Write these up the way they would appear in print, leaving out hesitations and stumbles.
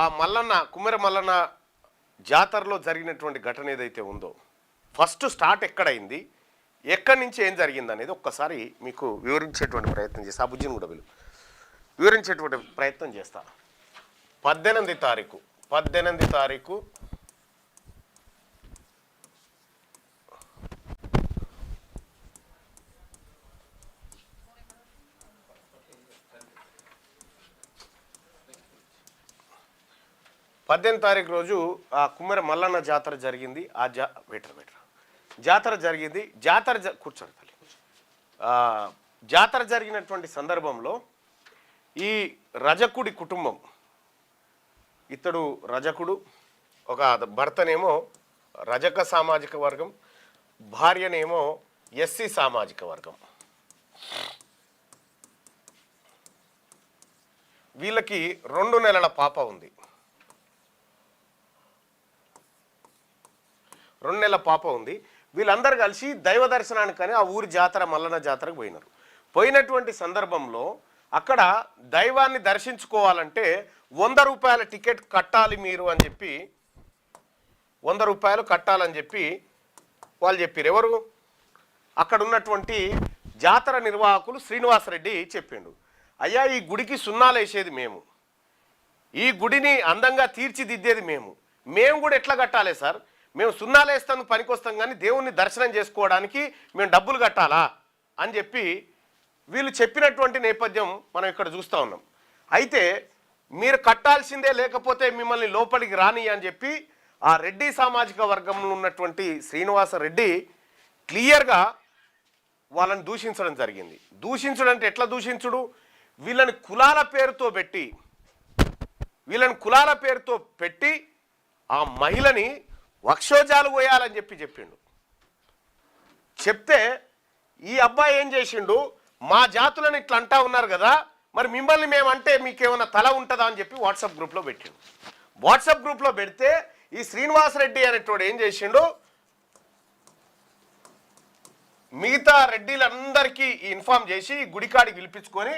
ఆ మల్లన్న కుమ్మెర మల్లన్న జాతరలో జరిగినటువంటి ఘటన ఏదైతే ఉందో ఫస్ట్ స్టార్ట్ ఎక్కడైంది, ఎక్కడి నుంచి ఏం జరిగింది అనేది ఒక్కసారి మీకు వివరించేటువంటి ప్రయత్నం చేస్తా. అబుజ్జిని కూడా వివరించేటువంటి ప్రయత్నం చేస్తా. 18 తారీఖు 18 తారీఖు రోజు ఆ కుమ్మెర మల్లన్న జాతర జరిగింది. ఆ జాతర జరిగింది. కూర్చోండి తల్లి. జాతర జరిగినటువంటి సందర్భంలో ఈ రజకుడి కుటుంబం, ఇతడు రజకుడు, ఒక భర్తనేమో రజక సామాజిక వర్గం, భార్యనేమో ఎస్సీ సామాజిక వర్గం. వీళ్ళకి 2 నెలల పాప ఉంది. 2 నెలల పాప ఉంది. వీళ్ళందరూ కలిసి దైవ దర్శనానికని ఆ ఊరి జాతర మల్లన్న జాతరకు పోయినారు. పోయినటువంటి సందర్భంలో అక్కడ దైవాన్ని దర్శించుకోవాలంటే 100 రూపాయల టికెట్ కట్టాలి మీరు అని చెప్పి, 100 రూపాయలు కట్టాలని చెప్పి వాళ్ళు చెప్పారు. ఎవరు? అక్కడ ఉన్నటువంటి జాతర నిర్వాహకులు శ్రీనివాసరెడ్డి చెప్పిండు, అయ్యా ఈ గుడికి సున్నాలు వేసేది మేము, ఈ గుడిని అందంగా తీర్చిదిద్దేది మేము కూడా ఎట్లా కట్టాలి సార్? మేము సున్నాలు వేస్తాను పనికొస్తాం, కానీ దేవుణ్ణి దర్శనం చేసుకోవడానికి మేము డబ్బులు కట్టాలా అని చెప్పి వీళ్ళు చెప్పినటువంటి నేపథ్యం మనం ఇక్కడ చూస్తూ ఉన్నాం. అయితే మీరు కట్టాల్సిందే, లేకపోతే మిమ్మల్ని లోపలికి రాని అని చెప్పి ఆ రెడ్డి సామాజిక వర్గంలో ఉన్నటువంటి శ్రీనివాసరెడ్డి క్లియర్గా వాళ్ళని దూషించడం జరిగింది. దూషించడం అంటే ఎట్లా దూషించుడు? వీళ్ళని కులాల పేరుతో పెట్టి ఆ మహిళని వక్షోజాలు పోయాలని చెప్పిండు. చెప్తే ఈ అబ్బాయి ఏం చేసిండు, మా జాతులను ఇట్లా అంటా ఉన్నారు కదా, మరి మిమ్మల్ని మేమంటే మీకేమైనా తల ఉంటుందా అని చెప్పి వాట్సాప్ గ్రూప్లో పెట్టిండు. వాట్సాప్ గ్రూప్లో పెడితే ఈ శ్రీనివాసరెడ్డి అనేటోడు ఏం చేసిండు, మిగతా రెడ్డిలందరికీ ఇన్ఫార్మ్ చేసి గుడికాడికి పిలిపించుకొని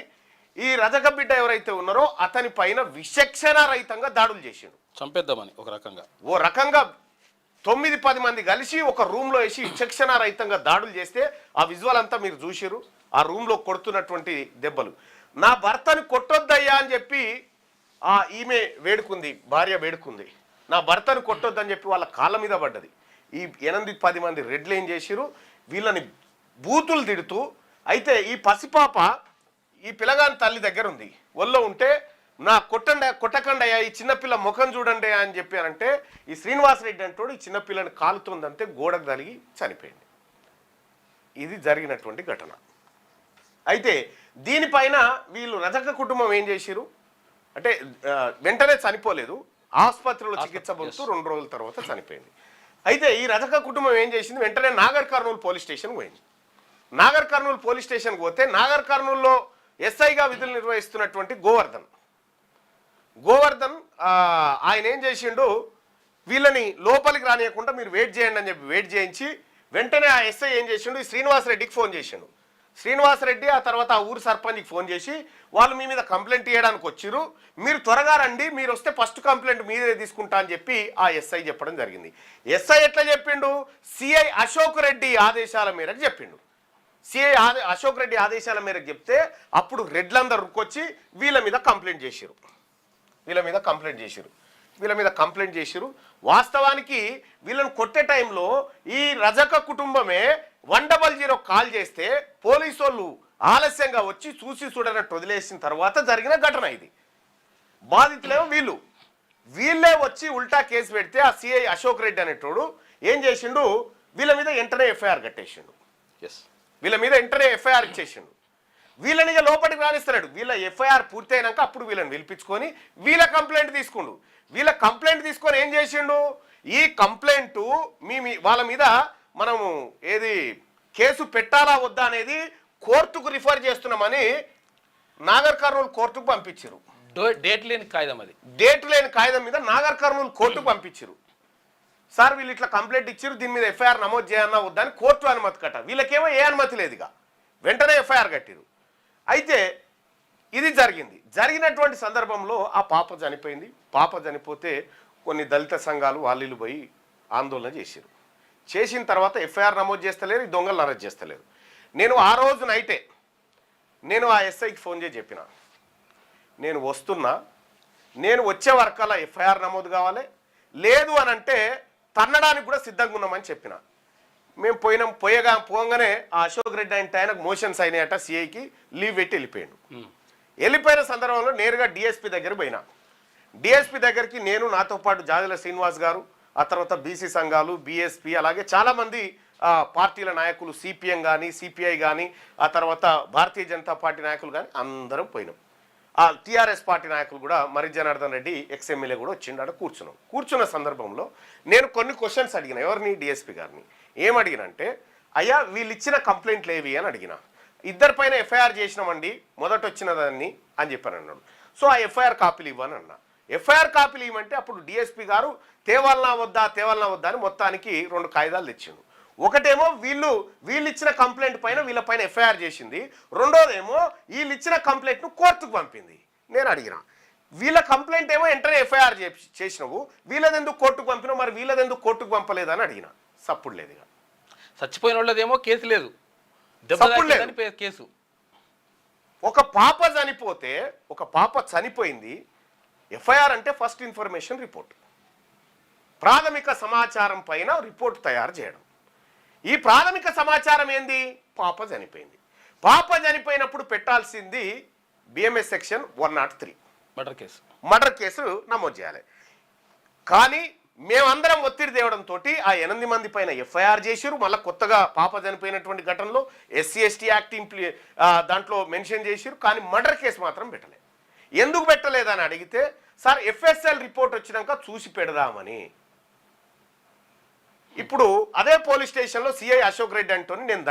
ఈ రజక బిడ్డ ఎవరైతే ఉన్నారో అతని పైన విచక్షణ రహితంగా దాడులు చేసిండు. చంపేద్దామని ఓ రకంగా 9-10 మంది కలిసి ఒక రూమ్లో వేసి విచక్షణ రహితంగా దాడులు చేస్తే ఆ విజువల్ అంతా మీరు చూసిరు. ఆ రూమ్లో కొడుతున్నటువంటి దెబ్బలు. నా భర్తని కొట్టొద్దయ్యా అని చెప్పి ఈమె వేడుకుంది, భార్య వేడుకుంది, నా భర్తను కొట్టొద్దని చెప్పి వాళ్ళ కాళ్ళ మీద పడ్డది. ఈ 8-10 మంది రెడ్లు ఏం చేసిరు, వీళ్ళని బూతులు తిడుతూ, అయితే ఈ పసిపాప ఈ పిల్లగాని తల్లి దగ్గర ఉంది, ఒళ్ళో ఉంటే నా కొట్టకండి అయ్యా, ఈ చిన్నపిల్ల ముఖం చూడండి అని చెప్పారంటే ఈ శ్రీనివాసరెడ్డి అంటోడు ఈ చిన్నపిల్లని కాలుతుందంటే గోడకు తగిలి చనిపోయింది. ఇది జరిగినటువంటి ఘటన. అయితే దీనిపైన వీళ్ళు రజక కుటుంబం ఏం చేసిరు అంటే వెంటనే చనిపోలేదు, ఆసుపత్రిలో చికిత్స పొందుతూ 2 రోజుల తర్వాత చనిపోయింది. అయితే ఈ రజక కుటుంబం ఏం చేసింది, వెంటనే నాగర్ కర్నూలు పోలీస్ స్టేషన్కి పోయింది. నాగర్ కర్నూలు పోలీస్ స్టేషన్కి పోతే నాగర్ కర్నూలులో ఎస్ఐగా విధులు నిర్వహిస్తున్నటువంటి గోవర్ధన్ ఆయన ఏం చేసిండు, వీళ్ళని లోపలికి రానియకుండా మీరు వెయిట్ చేయండి అని చెప్పి వెయిట్ చేయించి వెంటనే ఆ ఎస్ఐ ఏం చేసిండు, ఈ శ్రీనివాసరెడ్డికి ఫోన్ చేసిండు. శ్రీనివాసరెడ్డి ఆ తర్వాత ఆ ఊరు సర్పంచ్కి ఫోన్ చేసి వాళ్ళు మీ మీద కంప్లైంట్ ఇవ్వడానికి వచ్చిరు, మీరు త్వరగా రండి, మీరు వస్తే ఫస్ట్ కంప్లైంట్ మీదే తీసుకుంటా అని చెప్పి ఆ ఎస్ఐ చెప్పడం జరిగింది. ఎస్ఐ ఎట్లా చెప్పిండు, సిఐ అశోక్ రెడ్డి ఆదేశాల మేరకు చెప్పిండు. సిఐ అశోక్ రెడ్డి ఆదేశాల మేరకు చెప్తే అప్పుడు రెడ్లందరూ రుక్కొచ్చి వీళ్ళ మీద కంప్లైంట్ చేసిరు. వాస్తవానికి వీళ్ళని కొట్టే టైంలో ఈ రజక కుటుంబమే 100 కాల్ చేస్తే పోలీసు వాళ్ళు ఆలస్యంగా వచ్చి చూసి చూడనట్టు వదిలేసిన తర్వాత జరిగిన ఘటన ఇది. బాధితులేమో వీళ్ళే వచ్చి ఉల్టా కేసు పెడితే ఆ సిఐ అశోక్ రెడ్డి అనేటోడు ఏం చేసిండు, వీళ్ళ మీద వెంటనే ఎఫ్ఐఆర్ కట్టేసిండు. వీళ్ళ మీద వెంటనే ఎఫ్ఐఆర్ ఇచ్చేసిండు. వీళ్ళని లోపలికి రానిస్తున్నాడు. వీళ్ళ ఎఫ్ఐఆర్ పూర్తయినాక అప్పుడు వీళ్ళని పిలిపించుకొని వీళ్ళ కంప్లైంట్ తీసుకుండు. వీళ్ళ కంప్లైంట్ తీసుకొని ఏం చేసిండు, ఈ కంప్లైంట్ వాళ్ళ మీద మనము ఏది కేసు పెట్టాలా వద్దా అనేది కోర్టుకు రిఫర్ చేస్తున్నామని నాగర్ కర్నూలు కోర్టుకు పంపించారు. డేట్ లేని కాగితం మీద నాగర్ కర్నూలు కోర్టుకు పంపించారు. సార్ వీళ్ళు ఇట్లా కంప్లైంట్ ఇచ్చారు, దీని మీద ఎఫ్ఐఆర్ నమోదు చేయన్నా వద్దా అని కోర్టు అనుమతి కట్ట. వీళ్ళకేమో ఏ అనుమతి లేదుగా, వెంటనే ఎఫ్ఐఆర్ కట్టిరు. అయితే ఇది జరిగినటువంటి సందర్భంలో ఆ పాప చనిపోయింది. పాప చనిపోతే కొన్ని దళిత సంఘాలు వాళ్ళు పోయి ఆందోళన చేసిన తర్వాత ఎఫ్ఐఆర్ నమోదు చేస్తలేరు, ఈ దొంగలను అరెస్ట్ చేస్తలేరు. నేను ఆ రోజు నైటే నేను ఆ ఎస్ఐకి ఫోన్ చేసి చెప్పిన, నేను వస్తున్నా, నేను వచ్చే వరకల్లా ఎఫ్ఐఆర్ నమోదు కావాలి, లేదు అని అంటే తన్నడానికి కూడా సిద్ధంగా ఉన్నామని చెప్పిన. మేము పోగానే ఆ అశోక్ రెడ్డి ఆయనకు మోషన్స్ అయినాయట, సిఐకి లీవ్ పెట్టి వెళ్ళిపోయిన సందర్భంలో నేరుగా డిఎస్పీ దగ్గర పోయినా. డిఎస్పీ దగ్గరికి నేను, నాతో పాటు జాజల శ్రీనివాస్ గారు, ఆ తర్వాత బీసీ సంఘాలు, బీఎస్పీ, అలాగే చాలామంది పార్టీల నాయకులు, సిపిఎం కానీ సిపిఐ కానీ, ఆ తర్వాత భారతీయ జనతా పార్టీ నాయకులు కానీ అందరం పోయినాం. ఆ టీఆర్ఎస్ పార్టీ నాయకులు కూడా, మరి జనార్దన్ రెడ్డి ఎక్స్ఎమ్మెల్యే కూడా వచ్చిండ. కూర్చున్న సందర్భంలో నేను కొన్ని క్వశ్చన్స్ అడిగిన. ఎవరిని? డిఎస్పీ గారిని. ఏమడిగినంటే, అయ్యా వీళ్ళు ఇచ్చిన కంప్లైంట్లు ఏవి అని అడిగిన. ఇద్దరిపైన ఎఫ్ఐఆర్ చేసినామండి, మొదట వచ్చిన దాన్ని అని చెప్పాను అన్నాడు. సో ఆ ఎఫ్ఐఆర్ కాపీలు ఇవ్వని అన్నా. ఎఫ్ఐఆర్ కాపీలు ఇవ్వమంటే అప్పుడు డిఎస్పీ గారు తేవాలనా వద్దా అని మొత్తానికి 2 కాగితాలు తెచ్చిండు. ఒకటేమో వీళ్ళు ఇచ్చిన కంప్లైంట్ పైన వీళ్ళపైన ఎఫ్ఐఆర్ చేసింది, రెండోదేమో వీళ్ళు ఇచ్చిన కంప్లైంట్ను కోర్టుకు పంపింది. నేను అడిగిన, వీళ్ళ కంప్లైంట్ ఏమో వెంటనే ఎఫ్ఐఆర్ చేసినావు, వీళ్ళదెందుకు కోర్టుకు పంపినావు, మరి వీళ్ళదెందుకు కోర్టుకు పంపలేదని అడిగిన. సప్పుడు లేదు. ఇక చచ్చిపోయిన వాళ్ళదేమో కేసు లేదు, కేసు. ఒక పాప చనిపోతే, ఒక పాప చనిపోయింది, ఎఫ్ఐఆర్ అంటే ఫస్ట్ ఇన్ఫర్మేషన్ రిపోర్ట్, ప్రాథమిక సమాచారం పైన రిపోర్ట్ తయారు చేయడం. ఈ ప్రాథమిక సమాచారం ఏంది? పాప చనిపోయింది. పాప చనిపోయినప్పుడు పెట్టాల్సింది బిఎంఎస్ సెక్షన్ 103 మర్డర్ కేసు నమోదు చేయాలి. కానీ మేమందరం ఒత్తిడి తేవడంతో ఆ 8 మంది పైన ఎఫ్ఐఆర్ చేశారు. మళ్ళీ కొత్తగా పాప చనిపోయినటువంటి ఘటనలో ఎస్సీ ఎస్టీ యాక్ట్ దాంట్లో మెన్షన్ చేశారు. కానీ మర్డర్ కేసు మాత్రం పెట్టలేదు. ఎందుకు పెట్టలేదని అడిగితే, సార్ ఎఫ్ఎస్ఎల్ రిపోర్ట్ వచ్చినాక చూసి పెడదామని. ఇప్పుడు అదే పోలీస్ స్టేషన్లో సిఐ అశోక్ రెడ్డి అంటోని నేను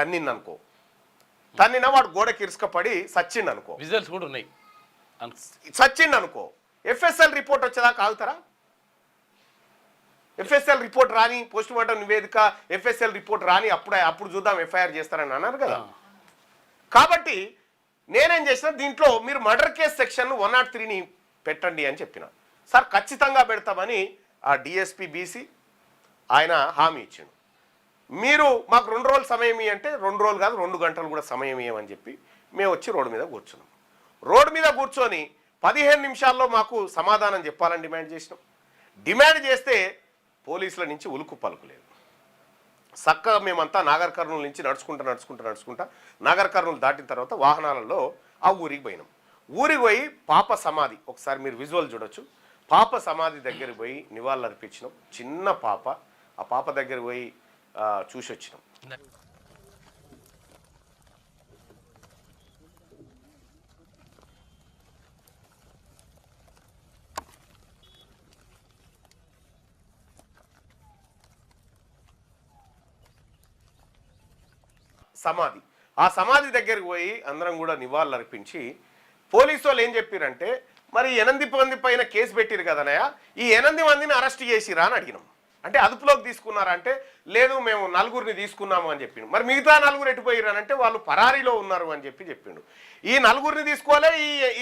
దన్నిన్న వాడు గోడకి ఇరుసుకపడి సచ్చిండు అనుకో, విజువల్స్ కూడా ఉన్నాయి, సచ్చిండు అనుకో, ఎఫ్ఎస్ఎల్ రిపోర్ట్ వచ్చేదాకా ఆగుతారా? ఎఫ్ఎస్ఎల్ రిపోర్ట్ రాని, పోస్ట్ మార్టం నివేదిక ఎఫ్ఎస్ఎల్ రిపోర్ట్ రాని అప్పుడు చూద్దాం ఎఫ్ఐఆర్ చేస్తారని అన్నారు కదా. కాబట్టి నేనేం చేసిన, దీంట్లో మీరు మర్డర్ కేసు సెక్షన్ 103ని పెట్టండి అని చెప్పిన. సార్ ఖచ్చితంగా పెడతామని ఆ డిఎస్పీ బీసీ ఆయన హామీ ఇచ్చిండు. మీరు మాకు 2 రోజులు సమయం అంటే 2 రోజులు కాదు 2 గంటలు కూడా సమయం ఇవ్వమని చెప్పి మేము వచ్చి రోడ్డు మీద కూర్చున్నాం. రోడ్డు మీద కూర్చొని 15 నిమిషాల్లో మాకు సమాధానం చెప్పాలని డిమాండ్ చేసినాం. డిమాండ్ చేస్తే పోలీసుల నుంచి ఉలుకు పలుకులేదు. చక్కగా మేమంతా నాగర్ కర్నూలు నుంచి నడుచుకుంటా నాగర్ కర్నూలు దాటిన తర్వాత వాహనాలలో ఆ ఊరికి పోయినాం. ఊరికి పోయి పాప సమాధి, ఒకసారి మీరు విజువల్ చూడొచ్చు, పాప సమాధి దగ్గర పోయి నివాళులు అర్పించినాం. చిన్న పాప, ఆ పాప దగ్గర పోయి చూసి వచ్చినాం. సమాధి, ఆ సమాధి దగ్గరికి పోయి అందరం కూడా నివాళులు అర్పించి, పోలీసు వాళ్ళు ఏం చెప్పారంటే, మరి 8 మంది పైన కేసు పెట్టిరు కదనయ్య, ఈ 8 మందిని అరెస్ట్ చేసిరా అని అడిగినాం. అంటే అదుపులోకి తీసుకున్నారా అంటే, లేదు మేము 4గురిని తీసుకున్నాము అని చెప్పిండు. మరి మిగతా 4 ఎటుపోయిరానంటే వాళ్ళు పరారీలో ఉన్నారు అని చెప్పిండు. ఈ 4గురిని తీసుకోలే,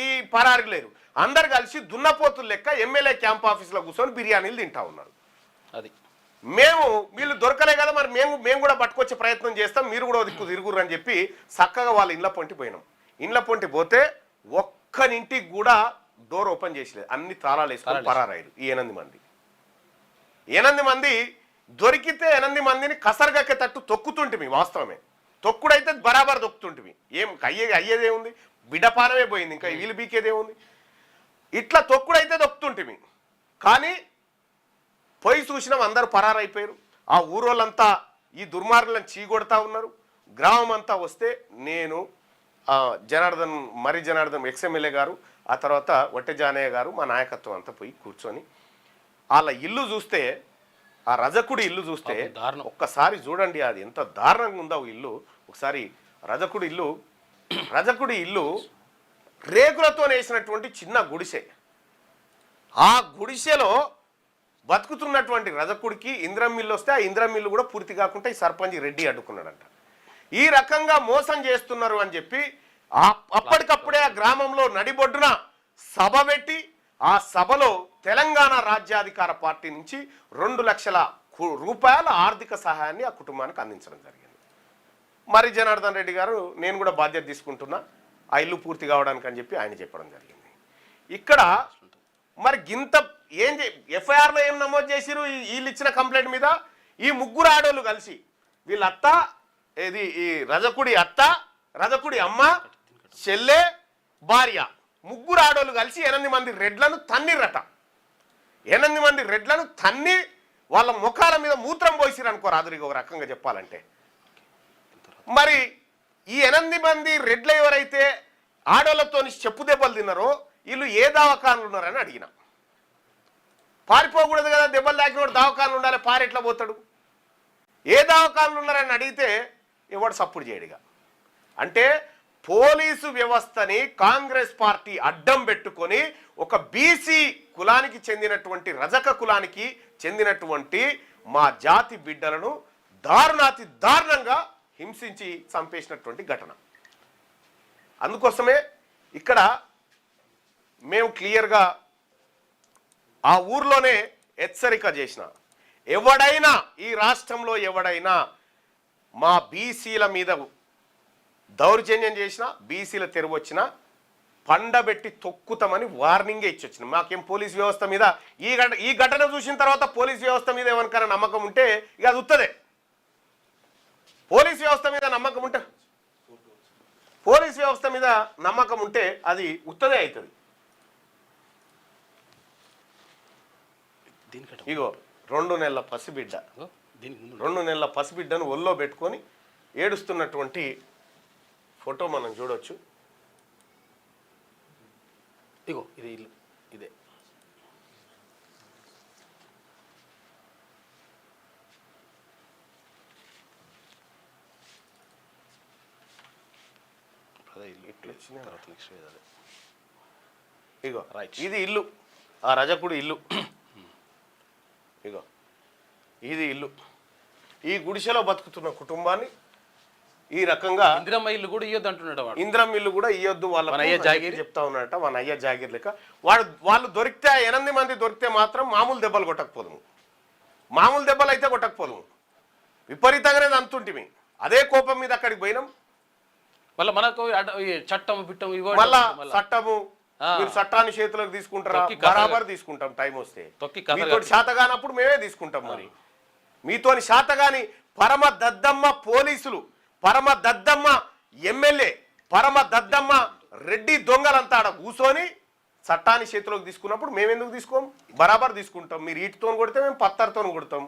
ఈ పరారీ లేరు, అందరు కలిసి దున్నపోతులు లెక్క ఎమ్మెల్యే క్యాంప్ ఆఫీస్లో కూర్చొని బిర్యానీలు తింటా ఉన్నారు. అది వీళ్ళు దొరకలే కదా, మరి మేము కూడా పట్టుకొచ్చే ప్రయత్నం చేస్తాం, మీరు కూడా దిక్కు తిరుగురు అని చెప్పి చక్కగా వాళ్ళ ఇండ్ల పొంటి పోయినాం. ఇండ్ల పొంటి పోతే ఒక్కనింటికి కూడా డోర్ ఓపెన్ చేసలేదు, అన్ని తాళాలు వేసుకొని పరారాయరు. ఈ 8 మంది దొరికితే 8 మందిని కసరగక్కే తట్టు తొక్కుతుంటిమి. వాస్తవమే, తొక్కుడైతే బరాబర్ తొక్కుతుంటిమి. ఏం అయ్యేదేముంది, బిడ్డపానమే పోయింది, ఇంకా వీళ్ళు బీకేదేముంది. ఇట్లా తొక్కుడైతే తొక్కుతుంటిమి. కానీ పోయి చూసినాం, అందరూ పరారైపోయారు. ఆ ఊరోళ్ళంతా ఈ దుర్మార్గులను చీగొడతా ఉన్నారు. గ్రామం అంతా వస్తే నేను మరి జనార్దన్ ఎక్స్ఎమ్మెల్యే గారు, ఆ తర్వాత వట్టె జానయ్య గారు, మా నాయకత్వం అంతా పోయి కూర్చొని వాళ్ళ ఇల్లు చూస్తే, ఆ రజకుడి ఇల్లు చూస్తే ఒక్కసారి చూడండి, అది ఎంత దారుణంగా ఉందో ఇల్లు. ఒకసారి రజకుడి ఇల్లు రేకులతో వేసినటువంటి చిన్న గుడిసె. ఆ గుడిసెలో బతుకుతున్నటువంటి రజకుడికి ఇంద్రమిల్లు వస్తే ఆ ఇంద్రమిల్లు కూడా పూర్తి కాకుండా ఈ సర్పంచ్ రెడ్డి అడ్డుకున్నాడంట. ఈ రకంగా మోసం చేస్తున్నారు అని చెప్పి అప్పటికప్పుడే ఆ గ్రామంలో నడిబొడ్డున సభ పెట్టి ఆ సభలో తెలంగాణ రాజ్యాధికార పార్టీ నుంచి 2 లక్షల రూపాయల ఆర్థిక సహాయాన్ని ఆ కుటుంబానికి అందించడం జరిగింది. మరి జనార్దన్ రెడ్డి గారు నేను కూడా బాధ్యత తీసుకుంటున్నా ఆ ఇల్లు పూర్తి కావడానికి అని చెప్పి ఆయన చెప్పడం జరిగింది. ఇక్కడ మరి గింత ఏం ఎఫ్ఐఆర్లో ఏం నమోదు చేసిరు వీళ్ళు ఇచ్చిన కంప్లైంట్ మీద? ఈ ముగ్గురు ఆడోళ్ళు కలిసి వీళ్ళ అత్త ఈ రజకుడి అత్త, రజకుడి అమ్మ, చెల్లె, భార్య ముగ్గురు ఆడోళ్ళు కలిసి 8 మంది రెడ్లను తన్నిరట. 8 మంది రెడ్లను తన్ని వాళ్ళ ముఖాల మీద మూత్రం పోసిరు అనుకోరు అదురికి ఒక రకంగా చెప్పాలంటే. మరి ఈ 8 మంది రెడ్లు ఎవరైతే ఆడోళ్ళతో చెప్పు దెబ్బలు తిన్నారో వీళ్ళు ఏ దవాఖానలు ఉన్నారని అడిగిన. పారిపోకూడదు కదా, దెబ్బలు తాకినోడు దవాఖానలు ఉండాలి, పారెట్లా పోతాడు? ఏ దవాఖానలు ఉన్నారని అడిగితే ఎవడు సప్పుడు చేయడిగా. అంటే పోలీసు వ్యవస్థని కాంగ్రెస్ పార్టీ అడ్డం పెట్టుకొని ఒక బీసీ కులానికి చెందినటువంటి రజక కులానికి చెందినటువంటి మా జాతి బిడ్డలను దారుణాతి దారుణంగా హింసించి చంపేసినటువంటి ఘటన. అందుకోసమే ఇక్కడ మేము క్లియర్గా ఆ ఊర్లోనే హెచ్చరిక చేసిన, ఎవడైనా ఈ రాష్ట్రంలో ఎవడైనా మా బీసీల మీద దౌర్జన్యం చేసినా, బీసీల తెరవచ్చినా పండబెట్టి తొక్కుతామని వార్నింగే ఇచ్చొచ్చిన. మాకేం పోలీస్ వ్యవస్థ మీద ఈ ఘటన చూసిన తర్వాత పోలీస్ వ్యవస్థ మీద ఎవరికైనా నమ్మకం ఉంటే ఇక అది ఉత్తదే. పోలీస్ వ్యవస్థ మీద నమ్మకం ఉంటే అది ఉత్తదే అవుతుంది. ఇగో 2 నెలల పసిబిడ్డ, 2 నెలల పసిబిడ్డను ఒళ్ళో పెట్టుకొని ఏడుస్తున్నటువంటి ఫోటో మనం చూడొచ్చు. ఇగో ఇది ఇల్లు, ఇదే ఇగో ఇది ఇల్లు, ఆ రజకుడు ఇల్లు. ఇగో ఇది ఇల్లు. ఈ గుడిసెలో బతుకుతున్న కుటుంబాన్ని ఈ రకంగా ఇందిరమ్మ ఇల్లు కూడా ఇయ్యొద్దు అంటున్నాడు. ఇందిరమ్మ ఇల్లు కూడా ఇయ్యొద్దు వాళ్ళ జాగీర్ చెప్తా ఉన్నాడట. వాళ్ళ అయ్య జాగీర్ లెక్క వాళ్ళు దొరికితే 8 మంది దొరికితే మాత్రం మామూలు దెబ్బలు కొట్టకపోదుము, మామూలు దెబ్బలు అయితే కొట్టకపోదుము, విపరీతంగానే అంతుంటిమి. అదే కోపం మీద అక్కడికి పోయినాం. మళ్ళీ మనకు చట్టం బిట్టం మళ్ళా చట్టము, మీరు చట్టాన్ని చేతులకు తీసుకుంటారా? బరాబర్ తీసుకుంటాం. టైం వస్తే మీతో శాతగానప్పుడు మేమే తీసుకుంటాం. మరి మీతోని శాతగాని పరమ దద్దమ్మ పోలీసులు, పరమ దద్దమ్మ ఎమ్మెల్యే, పరమ దద్దమ్మ రెడ్డి దొంగలంతా ఆడ కూర్చొని చట్టాన్ని చేతిలోకి తీసుకున్నప్పుడు మేమెందుకు తీసుకోం? బరాబర్ తీసుకుంటాం. మీరు ఈటితో కొడితే మేము పత్తర్తో కొడతాం.